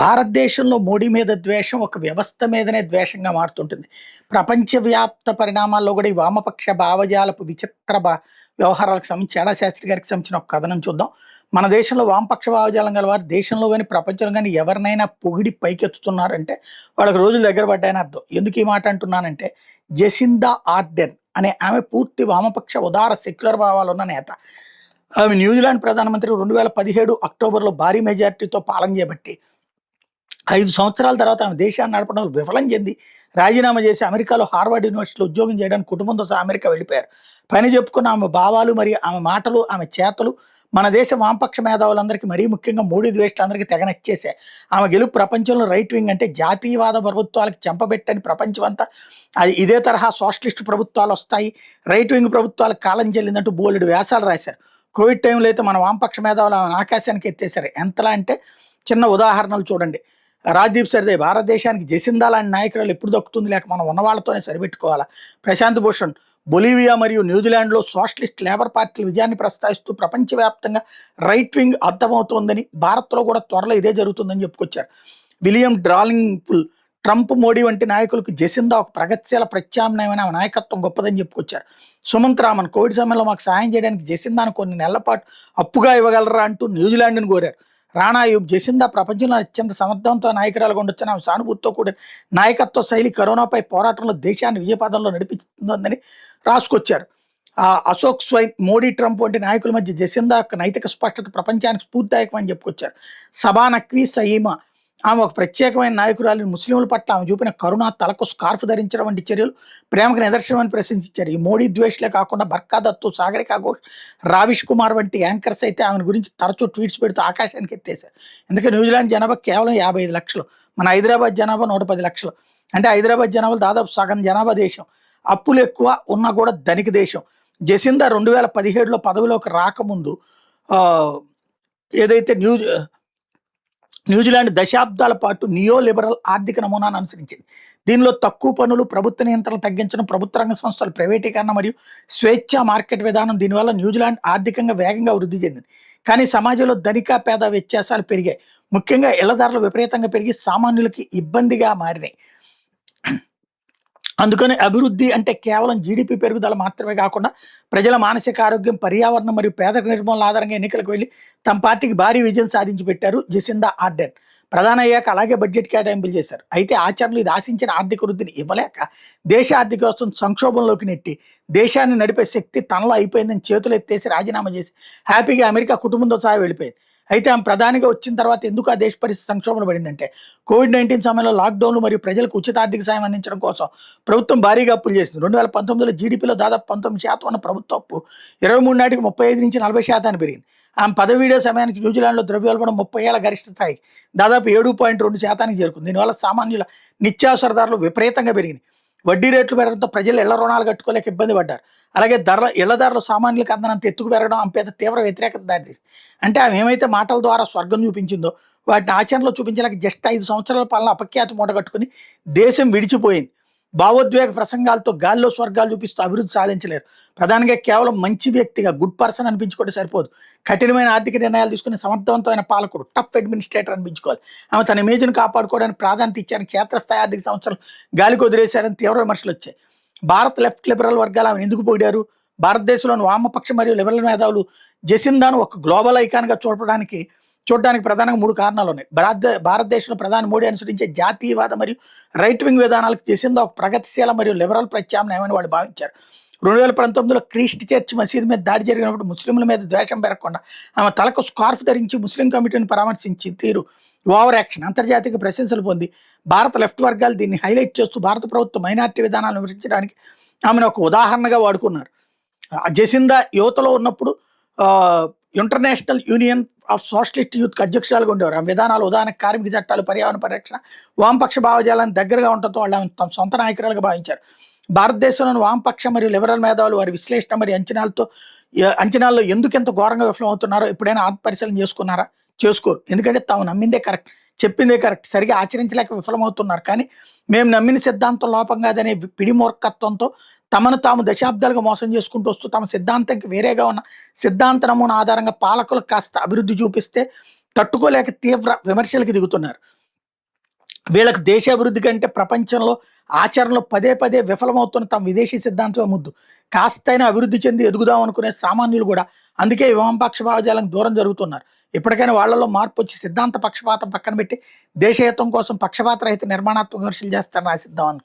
భారతదేశంలో మోడీ మీద ద్వేషం ఒక వ్యవస్థ మీదనే ద్వేషంగా మారుతుంటుంది. ప్రపంచవ్యాప్త పరిణామాల్లో కూడా ఈ వామపక్ష భావజాలపు విచిత్ర వ్యవహారాలకు సంబంధించి చాడా శాస్త్రి గారికి సంబంధించిన ఒక కథనం చూద్దాం. మన దేశంలో వామపక్ష భావజాలం గలవారు దేశంలో గాని, ప్రపంచంలో గాని ఎవరినైనా పొగిడి పైకెత్తుతున్నారంటే వాళ్ళకి రోజులు దగ్గర పడ్డాయని అర్థం. ఎందుకు ఈ మాట అంటున్నానంటే, జెసిందా ఆర్డెన్ అనే ఆమె పూర్తి వామపక్ష ఉదార సెక్యులర్ భావాలున్న నేత. ఆమె న్యూజిలాండ్ ప్రధానమంత్రి 2017 అక్టోబర్‌లో భారీ మెజారిటీతో పాలన చేపట్టి 5 సంవత్సరాల తర్వాత ఆమె దేశాన్ని నడపడంలో విఫలం చెంది రాజీనామా చేసి అమెరికాలో హార్వర్డ్ యూనివర్సిటీలో ఉద్యోగం చేయడానికి కుటుంబంతో సహా అమెరికా వెళ్ళిపోయారు. పని చెప్పుకున్న ఆమె భావాలు మరియు ఆమె మాటలు, ఆమె చేతలు మన దేశ వామపక్ష మేధావులందరికీ, మరీ ముఖ్యంగా మోడీ ద్వేషులందరికీ తెగ నచ్చేసాయి. ఆమె గెలుపు ప్రపంచంలో రైట్ వింగ్ అంటే జాతీయవాద ప్రభుత్వాలకు చెంపబెట్టని ప్రపంచమంతా ఇదే తరహా సోషలిస్ట్ ప్రభుత్వాలు వస్తాయి, రైట్ వింగ్ ప్రభుత్వాలకు కాలం చెల్లిందంటూ బోలెడు వ్యాసాలు రాశారు. కోవిడ్ టైంలో అయితే మన వామపక్ష మేధావులు ఆమెను ఆకాశానికి ఎత్తేశారు. ఎంతలా అంటే చిన్న ఉదాహరణలు చూడండి. రాజ్దీప్ సర్దేవ్ భారతదేశానికి జెసిందా లాంటి నాయకురాలు ఎప్పుడు దక్కుతుంది, లేక మనం ఉన్న వాళ్ళతోనే సరిపెట్టుకోవాలా. ప్రశాంత్ భూషణ్ బొలీవియా మరియు న్యూజిలాండ్లో సోషలిస్ట్ లేబర్ పార్టీల విజయాన్ని ప్రస్తావిస్తూ ప్రపంచవ్యాప్తంగా రైట్ వింగ్ అర్థమవుతోందని, భారత్లో కూడా త్వరలో ఇదే జరుగుతుందని చెప్పుకొచ్చారు. విలియం డార్లింగ్ఫుల్ ట్రంప్, మోడీ వంటి నాయకులకు జెసిందా ఒక ప్రగతిశీల ప్రత్యామ్నాయమైన ఆమె నాయకత్వం గొప్పదని చెప్పుకొచ్చారు. సుమంత్ రామన్ కోవిడ్ సమయంలో మాకు సహాయం చేయడానికి జెసిందాను కొన్ని నెలల పాటు అప్పుగా ఇవ్వగలరా అంటూ న్యూజిలాండ్ని కోరారు. రాణా అయూబ్ జెసిందా ప్రపంచంలో అత్యంత సమర్థవంతమైన నాయకురాలుగా ఉండొచ్చని, ఆమె సానుభూతితో కూడిన నాయకత్వ శైలి కరోనాపై పోరాటంలో దేశాన్ని విజయపథంలో నడిపిస్తుందని రాసుకొచ్చారు. అశోక్ స్వైన్ మోడీ, ట్రంప్ వంటి నాయకుల మధ్య జెసిందా యొక్క నైతిక స్పష్టత ప్రపంచానికి స్ఫూర్తిదాయకం అని చెప్పుకొచ్చారు. సబా నక్వీ సయీమా ఆమె ఒక ప్రత్యేకమైన నాయకురాలిని, ముస్లింల పట్ల ఆమె చూపిన కరుణ, తలకు స్కార్ఫ్ ధరించడం వంటి చర్యలు ప్రేమకు నిదర్శనమని ప్రశంసించారు. ఈ మోడీ ద్వేషులే కాకుండా బర్కా దత్తు, సాగరికా ఘోష్, రావిష్ కుమార్ వంటి యాంకర్స్ అయితే ఆమెను గురించి తరచూ ట్వీట్స్ పెడుతూ ఆకాశానికి ఎత్తేశారు. ఎందుకంటే న్యూజిలాండ్ జనాభా కేవలం 55 లక్షలు, మన హైదరాబాద్ జనాభా 110 లక్షలు. అంటే హైదరాబాద్ జనాభా దాదాపు సగం జనాభా దేశం. అప్పులు ఎక్కువ ఉన్నా కూడా ధనిక దేశం. జెసిందా 2017లో పదవిలోకి రాకముందు ఏదైతే న్యూజిలాండ్ దశాబ్దాల పాటు నియో లిబరల్ ఆర్థిక నమూనాను అనుసరించింది. దీనిలో తక్కువ పన్నులు, ప్రభుత్వ నియంత్రణ తగ్గించడం, ప్రభుత్వ రంగ సంస్థల ప్రైవేటీకరణ మరియు స్వేచ్ఛా మార్కెట్ విధానం. దీనివల్ల న్యూజిలాండ్ ఆర్థికంగా వేగంగా వృద్ధి చెందింది. కానీ సమాజంలో ధనిక పేద వ్యత్యాసాలు పెరిగాయి. ముఖ్యంగా ఇళ్ల ధరలు విపరీతంగా పెరిగి సామాన్యులకి ఇబ్బందిగా మారినాయి. అందుకని అభివృద్ధి అంటే కేవలం జీడిపి పెరుగుదల మాత్రమే కాకుండా ప్రజల మానసిక ఆరోగ్యం, పర్యావరణం మరియు పేదరిక నిర్మూలన ఆధారంగా ఎన్నికలకు వెళ్ళి తమ పార్టీకి భారీ విజయం సాధించి పెట్టారు జెసిందా ఆర్డెన్. ప్రధాని అయ్యాక అలాగే బడ్జెట్ కేటాయింపులు చేశారు. అయితే ఆచరణలో ఇది ఆశించిన ఆర్థిక వృద్ధిని ఇవ్వలేక దేశ ఆర్థిక వ్యవస్థను సంక్షోభంలోకి నెట్టి దేశాన్ని నడిపే శక్తి తనలో అయిపోయిందని చేతులు ఎత్తేసి రాజీనామా చేసి హ్యాపీగా అమెరికా కుటుంబంతో సహా వెళ్ళిపోయింది. అయితే ఆమె ప్రధానిగా వచ్చిన తర్వాత ఎందుకు ఆ దేశ పరిస్థితి సంక్షోభంలో పడిందంటే, కోవిడ్-19 సమయంలో లాక్డౌన్లు మరియు ప్రజలకు ఉచిత ఆర్థిక సాయం అందించడం కోసం ప్రభుత్వం భారీగా అప్పులు చేసింది. 2019లో జీడిపిలో దాదాపు 19% ఉన్న ప్రభుత్వ అప్పు 23 నాటికి 35 నుంచి 40% పెరిగింది. ఆమె పదవి వీడే సమయానికి న్యూజిలాండ్లో ద్రవ్యోల్బణం 30 ఏళ్ల గరిష్ట స్థాయికి దాదాపు 7.2% చేరుకుంది. దీనివల్ల సామాన్యుల నిత్యావసర ధరలు విపరీతంగా పెరిగినాయి. వడ్డీ రేట్లు పెరగడంతో ప్రజలు ఇళ్ల రుణాలు కట్టుకోలేక ఇబ్బంది పడ్డారు. అలాగే ఇళ్ల ధరలు సామాన్యులకు అందనంత ఎత్తుకు పెరగడం ఆమె పేద తీవ్ర వ్యతిరేకత దారితీసింది. అంటే ఆమె ఏమైతే మాటల ద్వారా స్వర్గం చూపించిందో వాటిని ఆచరణలో చూపించలేక జస్ట్ 5 సంవత్సరాల పాలన అపఖ్యాతి మూట కట్టుకుని దేశం విడిచిపోయింది. భావోద్వేగ ప్రసంగాలతో గాల్లో స్వర్గాలు చూపిస్తూ అభివృద్ధి సాధించలేరు. ప్రధానంగా కేవలం మంచి వ్యక్తిగా, గుడ్ పర్సన్ అనిపించుకుంటే సరిపోదు. కఠినమైన ఆర్థిక నిర్ణయాలు తీసుకుని సమర్థవంతమైన పాలకుడు, టఫ్ అడ్మినిస్ట్రేటర్ అనిపించుకోవాలి. ఆమె తన ఇమేజ్ను కాపాడుకోవడానికి ప్రాధాన్యత ఇచ్చారని, క్షేత్రస్థాయి ఆర్థిక సంవత్సరం గాలికి వదిలేశారని తీవ్ర విమర్శలు వచ్చాయి. భారత్ లెఫ్ట్ లిబరల్ వర్గాలు ఆమెను ఎందుకు పొగిడారు? భారతదేశంలోని వామపక్ష మరియు లిబరల్ మేధావులు జెసిందాను ఒక గ్లోబల్ ఐకాన్గా చూడడానికి ప్రధానంగా 3 కారణాలు ఉన్నాయి. భారతదేశంలో ప్రధాని మోడీ అనుసరించే జాతీయవాద మరియు రైట్ వింగ్ విధానాలకు జెసిందా ఒక ప్రగతిశీల మరియు లిబరల్ ప్రత్యామ్నాయమని వాళ్ళు భావించారు. 2019లో క్రీస్ట్ చర్చ్ మసీదు మీద దాడి జరిగినప్పుడు ముస్లింల మీద ద్వేషం పెరగకుండా ఆమె తలకు స్కార్ఫ్ ధరించి ముస్లిం కమిటీని పరామర్శించి తీరు ఓవర్ యాక్షన్ అంతర్జాతీయ ప్రశంసలు పొంది భారత లెఫ్ట్ వర్గాలు దీన్ని హైలైట్ చేస్తూ భారత ప్రభుత్వ మైనార్టీ విధానాలను వివరించడానికి ఆమెను ఒక ఉదాహరణగా వాడుకున్నారు. జెసిందా యువతలో ఉన్నప్పుడు ఇంటర్నేషనల్ యూనియన్ ఆఫ్ సోషలిస్ట్ యూత్కి అధ్యక్షురాలుగా ఉండేవారు. ఆ విధానాలు ఉదాహరణకు కార్మిక చట్టాలు, పర్యావరణ పరిరక్షణ, వామపక్ష భావజాలానికి దగ్గరగా ఉండటంతో వాళ్ళు తమ సొంత నాయకురాలుగా భావించారు. భారతదేశంలోని వామపక్ష మరియు లిబరల్ మేధావులు వారి విశ్లేషణ మరియు అంచనాల్లో ఎందుకు ఎంత ఘోరంగా విఫలమవుతున్నారో ఎప్పుడైనా ఆత్మపరిశీలన చేసుకున్నారా? చేసుకోరు. ఎందుకంటే తాము నమ్మిందే కరెక్ట్, చెప్పిందే కరెక్ట్, సరిగా ఆచరించలేక విఫలమవుతున్నారు. కానీ మేము నమ్మిన సిద్ధాంతం లోపం కాదనే పిడిమూర్ఖత్వంతో తమను తాము దశాబ్దాలుగా మోసం చేసుకుంటూ వస్తూ తమ సిద్ధాంతంకి వేరేగా ఉన్న సిద్ధాంత నమూనా ఆధారంగా పాలకులకు కాస్త అభివృద్ధి చూపిస్తే తట్టుకోలేక తీవ్ర విమర్శలకు దిగుతున్నారు. వీళ్ళకి దేశాభివృద్ధి కంటే ప్రపంచంలో ఆచరణలో పదే పదే విఫలమవుతున్న తమ విదేశీ సిద్ధాంతమే ముద్దు. కాస్తైనా అభివృద్ధి చెంది ఎదుగుదాం అనుకునే సామాన్యులు కూడా అందుకే ఈ వామపక్ష భావజాలకు దూరం జరుగుతున్నారు. ఇప్పటికైనా వాళ్ళలో మార్పు వచ్చి సిద్ధాంత పక్షపాతం పక్కన పెట్టి దేశహితం కోసం పక్షపాత రహిత నిర్మాణాత్మక విమర్శలు చేస్తారని ఆశిద్దాం.